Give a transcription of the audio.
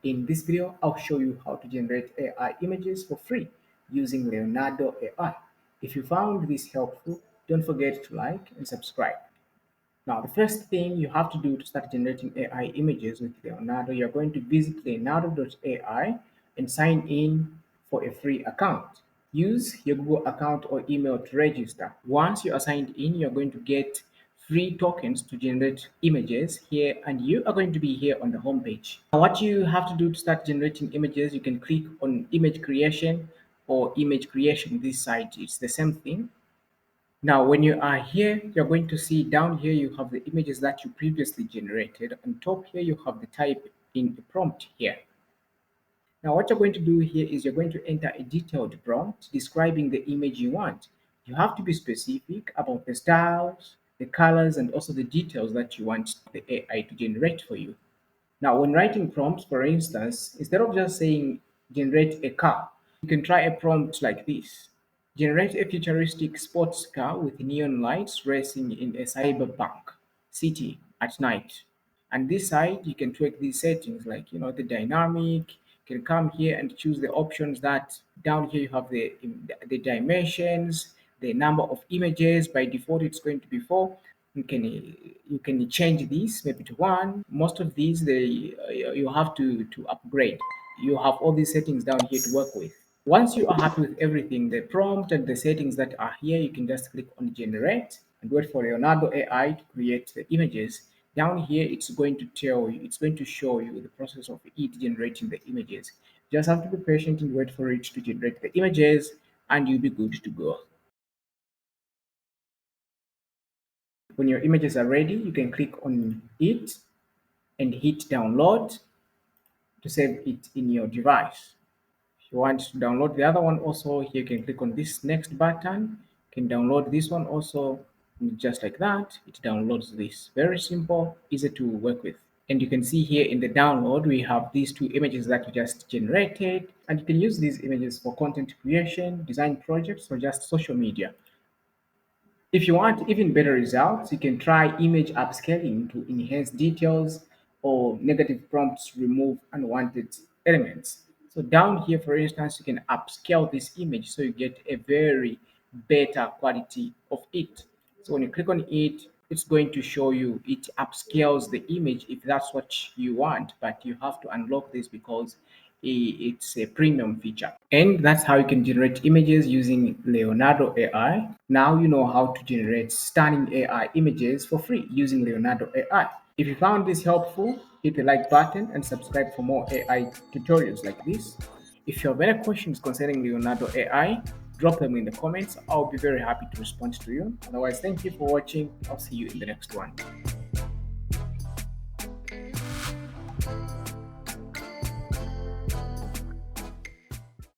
In this video, I'll show you how to generate AI images for free using Leonardo AI. If you found this helpful, don't forget to like and subscribe. Now, the first thing you have to do to start generating AI images with Leonardo, you're going to visit leonardo.ai and sign in for a free account. Use your Google account or email to register. Once you are signed in, you're going to get free tokens to generate images here, and you are going to be here on the homepage. Now, what you have to do to start generating images, you can click on image creation or image creation. This site, it's the same thing. Now, when you are here, you're going to see down here you have the images that you previously generated. On top here, you have the type in the prompt here. Now, what you're going to do here is you're going to enter a detailed prompt describing the image you want. You have to be specific about the styles, the colors, and also the details that you want the AI to generate for you. Now, when writing prompts, for instance, instead of just saying generate a car, you can try a prompt like this. Generate a futuristic sports car with neon lights racing in a cyberpunk city at night. And this side, you can tweak these settings like, the dynamic. You can come here and choose the options that down here you have the dimensions, the number of images. By default, it's going to be 4. You can change this maybe to 1. Most of these you have to upgrade. You have all these settings down here to work with. Once you are happy with everything, the prompt and the settings that are here, you can just click on generate and wait for Leonardo AI to create the images. Down here, it's going to tell you, it's going to show you the process of it generating the images. Just have to be patient and wait for it to generate the images, and you'll be good to go. When your images are ready, you can click on it and hit download to save it in your device. If you want to download the other one also, here you can click on this next button. You can download this one also, just like that. It downloads this. Very simple, easy to work with. And you can see here in the download, we have these 2 images that we just generated. And you can use these images for content creation, design projects, or just social media. If you want even better results, you can try image upscaling to enhance details or negative prompts to remove unwanted elements. So down here, for instance, you can upscale this image so you get a very better quality of it. So when you click on it, it's going to show you it upscales the image if that's what you want, but you have to unlock this because it's a premium feature. And that's how you can generate images using Leonardo AI. Now you know how to generate stunning AI images for free using Leonardo AI. If you found this helpful, hit the like button and subscribe for more AI tutorials like this. If you have any questions concerning Leonardo AI, drop them in the comments. I'll be very happy to respond to you. Otherwise, thank you for watching. I'll see you in the next one.